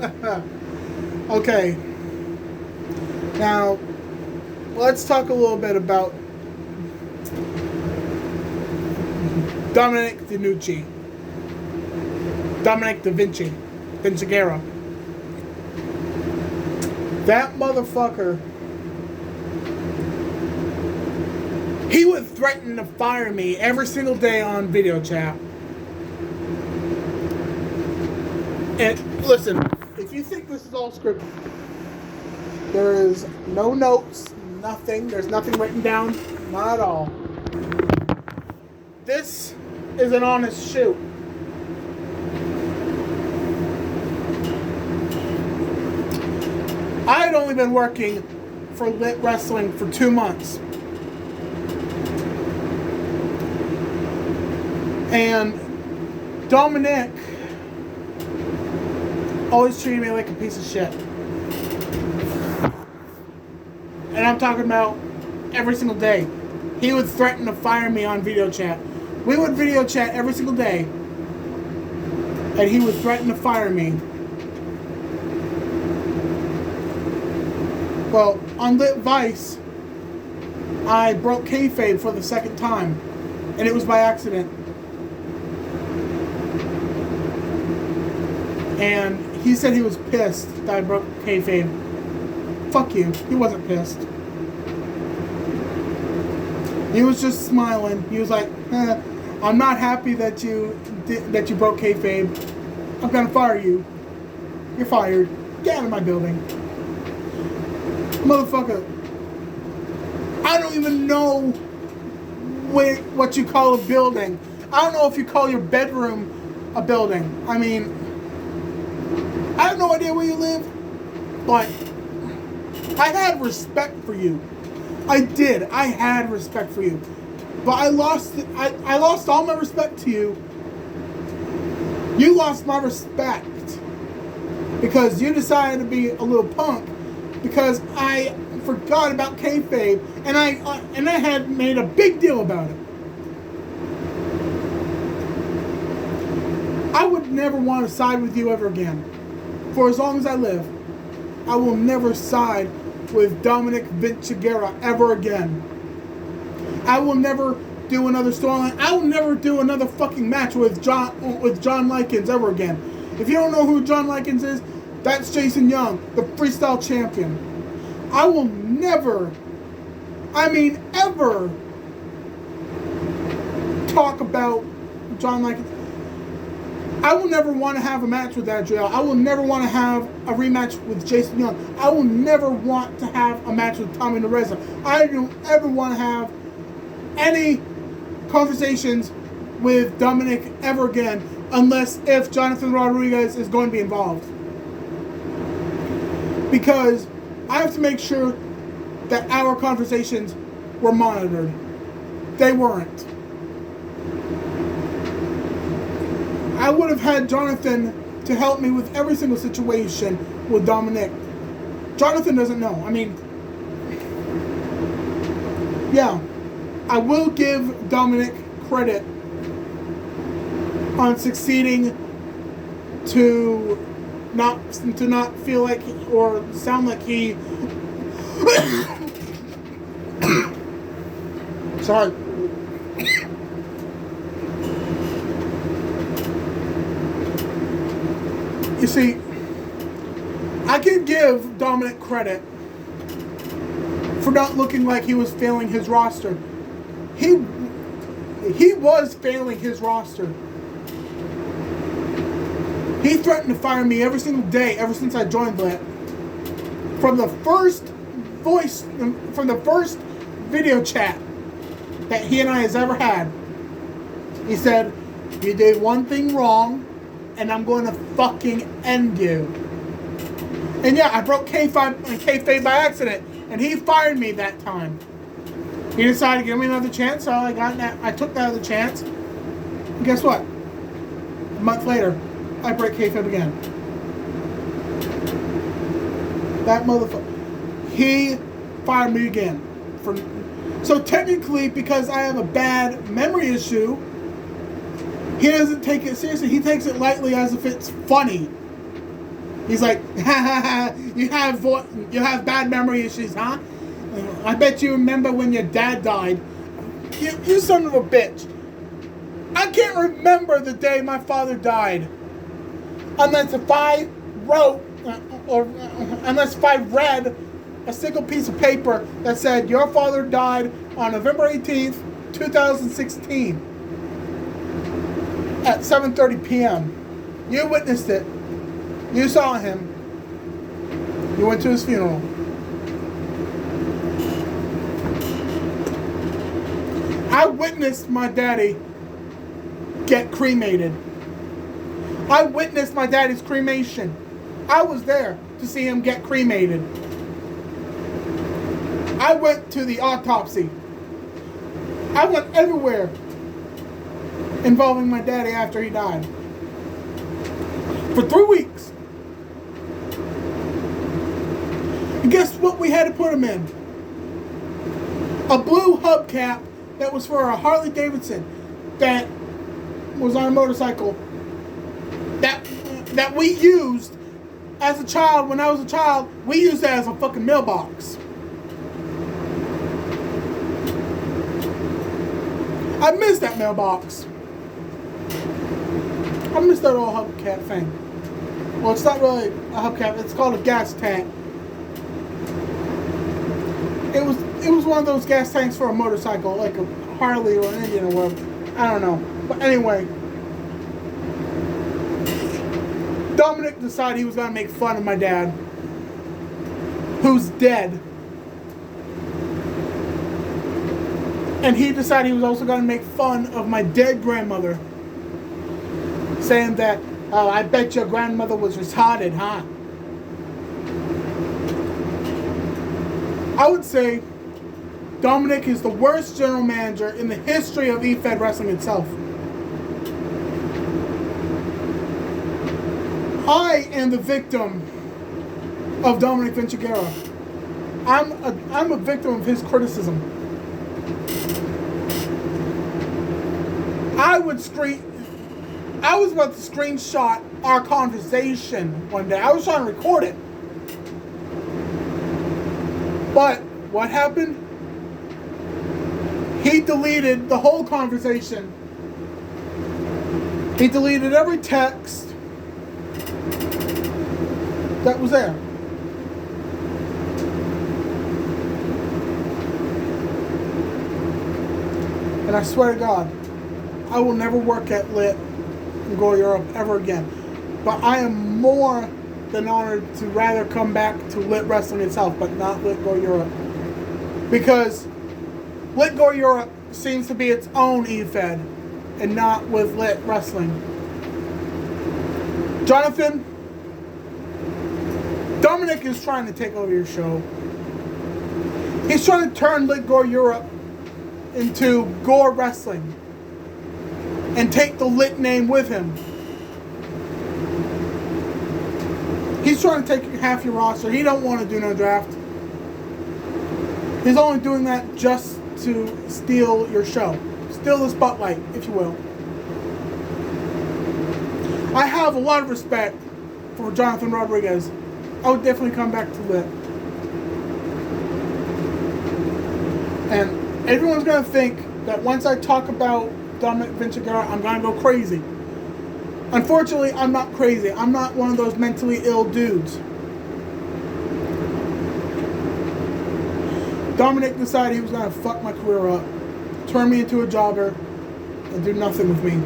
Okay. Now, let's talk a little bit about Dominic DiNucci. Dominic Da Vinci. Vinciguerra. That motherfucker. He would threaten to fire me every single day on video chat. And listen, if you think this is all scripted, there is no notes, nothing. There's nothing written down. Not at all. This is an honest shoot. I had only been working for Lit Wrestling for 2 months. And Dominic always treated me like a piece of shit. And I'm talking about every single day. He would threaten to fire me on video chat. We would video chat every single day. And he would threaten to fire me. Well, on Lit Vice, I broke kayfabe for the second time. And it was by accident. And he said he was pissed that I broke kayfabe. Fuck you. He wasn't pissed. He was just smiling. He was like, I'm not happy that you broke kayfabe. I'm gonna fire you. You're fired. Get out of my building. Motherfucker. I don't even know what you call a building. I don't know if you call your bedroom a building. I mean, I have no idea where you live, but I had respect for you. I did. I had respect for you. But I lost all my respect to you. You lost my respect because you decided to be a little punk because I forgot about kayfabe and I had made a big deal about it. I would never want to side with you ever again. For as long as I live, I will never side with Dominic Vinciguerra ever again. I will never do another storyline. I will never do another fucking match with John Likens ever again. If you don't know who John Likens is, that's Jason Young, the freestyle champion. I will never, ever talk about John Likens. I will never want to have a match with Adriel. I will never want to have a rematch with Jason Young. I will never want to have a match with Tommy Nareza. I don't ever want to have any conversations with Dominic ever again unless if Jonathan Rodriguez is going to be involved. Because I have to make sure that our conversations were monitored. They weren't. I would have had Jonathan to help me with every single situation with Dominic. Jonathan doesn't know. Yeah. I will give Dominic credit on succeeding to not feel like or sound like he sorry. You see, I can give Dominic credit for not looking like he was failing his roster. He was failing his roster. He threatened to fire me every single day ever since I joined Blit. From the first video chat that he and I has ever had, he said, "You did one thing wrong, and I'm going to fucking end you." And yeah, I broke kayfabe by accident, and he fired me that time. He decided to give me another chance, so I took that other chance. And guess what? A month later, I break kayfabe again. That motherfucker. He fired me again. So technically, because I have a bad memory issue, he doesn't take it seriously. He takes it lightly as if it's funny. He's like, you have bad memory issues, huh? I bet you remember when your dad died. You son of a bitch. I can't remember the day my father died. Unless if I read a single piece of paper that said your father died on November 18th, 2016 at 7:30 p.m. You witnessed it. You saw him. You went to his funeral. I witnessed my daddy get cremated. I witnessed my daddy's cremation. I was there to see him get cremated. I went to the autopsy. I went everywhere involving my daddy after he died. For 3 weeks. And guess what we had to put him in? A blue hubcap that was for a Harley Davidson that was on a motorcycle that we used as a child. When I was a child, we used that as a fucking mailbox. I miss that mailbox. I miss that old hubcap thing. Well, it's not really a hubcap. It's called a gas tank. It was one of those gas tanks for a motorcycle, like a Harley or an Indian or whatever. I don't know. But anyway, Dominic decided he was going to make fun of my dad, who's dead. And he decided he was also going to make fun of my dead grandmother, saying that, oh, I bet your grandmother was retarded, huh? I would say Dominic is the worst general manager in the history of eFed Wrestling itself. I am the victim of Dominic Vinciguerra. I'm a victim of his criticism. I was about to screenshot our conversation one day. I was trying to record it. But what happened? He deleted the whole conversation. He deleted every text that was there. And I swear to God, I will never work at Lit and Go Europe ever again. But I am more than honored to rather come back to Lit Wrestling itself, but not Lit Go Europe. Because Lit Go Europe seems to be its own eFed and not with Lit Wrestling. Jonathan, Dominic is trying to take over your show. He's trying to turn Lit Gore Europe into Gore Wrestling and take the Lit name with him. He's trying to take half your roster. He don't want to do no draft. He's only doing that just to steal your show. Steal the spotlight, if you will. I have a lot of respect for Jonathan Rodriguez. I would definitely come back to Lit. And everyone's going to think that once I talk about Dominic Vinciguerra, I'm going to go crazy. Unfortunately, I'm not crazy. I'm not one of those mentally ill dudes. Dominic decided he was going to fuck my career up, turn me into a jobber, and do nothing with me.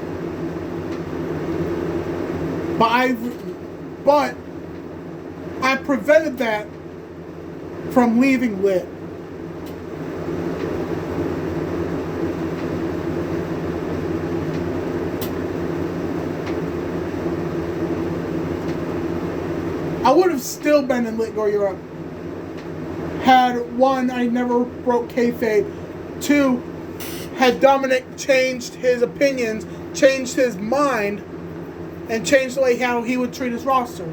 But I prevented that from leaving Lit. I would have still been in Lit Go Europe. Had one, I never broke kayfabe. Two, had Dominic changed his opinions, changed his mind, and changed the way how he would treat his roster.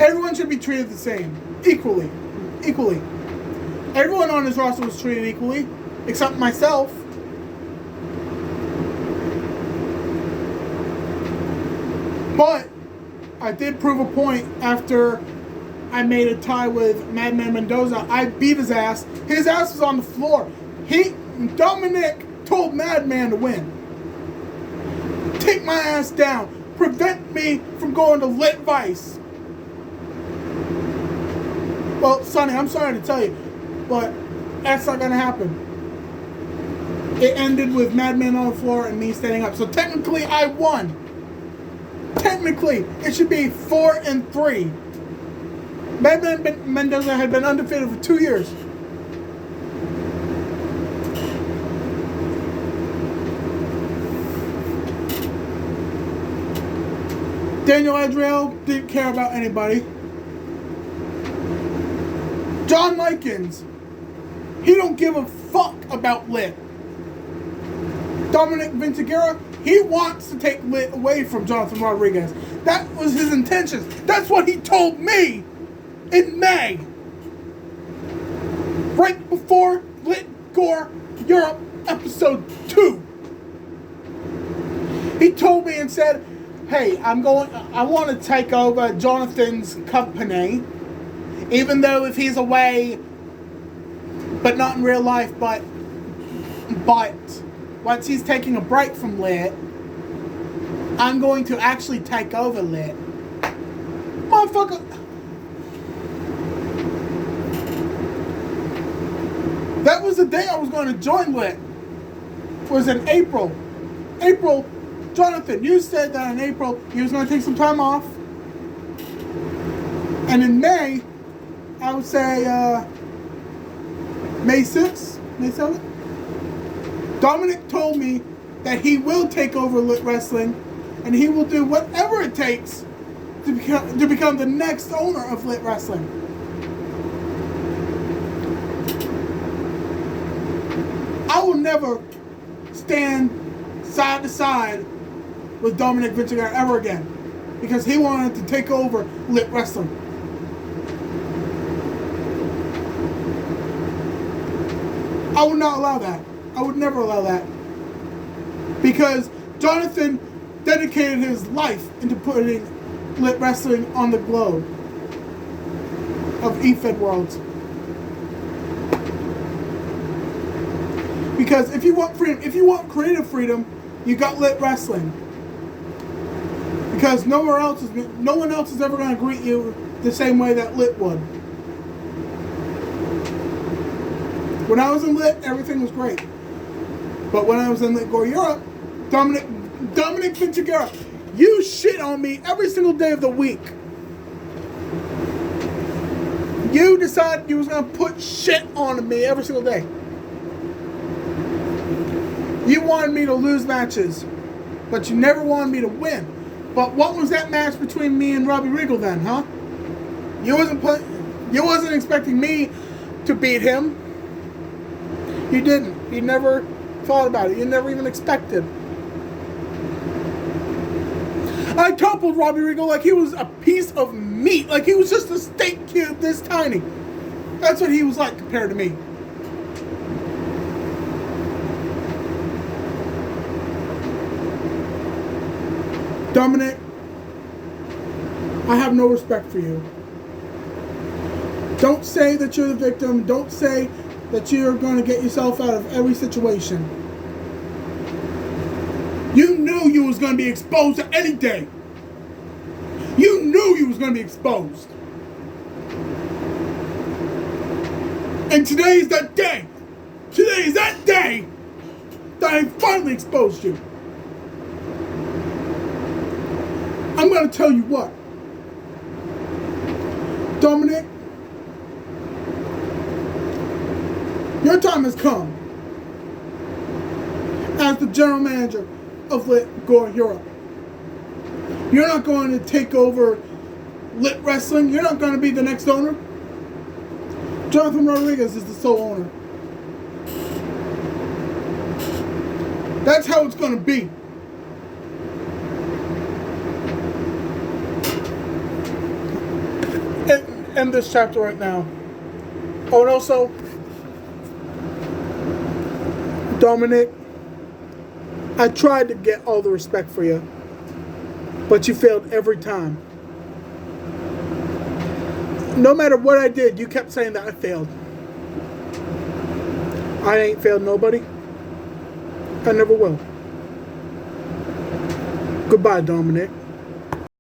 Everyone should be treated the same, equally. Everyone on his roster was treated equally, except myself. But I did prove a point after I made a tie with Madman Mendoza. I beat his ass. His ass was on the floor. Dominic told Madman to win. Take my ass down. Prevent me from going to Lit Vice. Well, Sonny, I'm sorry to tell you, but that's not going to happen. It ended with Madman on the floor and me standing up. So technically, I won. Technically, it should be 4-3. Madman Mendoza had been undefeated for 2 years. Daniel Adriel didn't care about anybody. John Likens, he don't give a fuck about Lit. Dominic Vinciguerra, he wants to take Lit away from Jonathan Rodriguez. That was his intentions. That's what he told me in May. Right before Lit Gore Europe episode 2. He told me and said, hey, I want to take over Jonathan's company, even though if he's away, but not in real life, but once he's taking a break from Lit, I'm going to actually take over Lit. Motherfucker. That was the day I was going to join Lit. It was in April. Jonathan, you said that in April he was going to take some time off. And in May, I would say May 6th, May 7th, Dominic told me that he will take over Lit Wrestling and he will do whatever it takes to become the next owner of Lit Wrestling. I will never stand side to side with Dominic Vinciguerra ever again because he wanted to take over Lit Wrestling. I would not allow that. I would never allow that. Because Jonathan dedicated his life into putting Lit Wrestling on the globe of EFED Worlds. Because if you want freedom, if you want creative freedom, you got Lit Wrestling. Because no one else is ever going to greet you the same way that Lit would. When I was in Lit, everything was great. But when I was in Lit Gore Europe, Dominic Vinciguerra, you shit on me every single day of the week. You decided you was going to put shit on me every single day. You wanted me to lose matches, but you never wanted me to win. But what was that match between me and Robbie Regal then, huh? You wasn't expecting me to beat him. You didn't. You never thought about it. You never even expected. I toppled Robbie Regal like he was a piece of meat. Like he was just a steak cube this tiny. That's what he was like compared to me. Dominic, I have no respect for you. Don't say that you're the victim. Don't say that you're going to get yourself out of every situation. You knew you was going to be exposed to any day. You knew you was going to be exposed. And today is that day. Today is that day that I finally exposed you. I'm going to tell you what. Dominic, your time has come as the general manager of Lit Gore Europe. You're not going to take over Lit Wrestling. You're not going to be the next owner. Jonathan Rodriguez is the sole owner. That's how it's going to be. End this chapter right now. Oh, and also, Dominic, I tried to get all the respect for you, but you failed every time. No matter what I did, you kept saying that I failed. I ain't failed nobody. I never will. Goodbye, Dominic.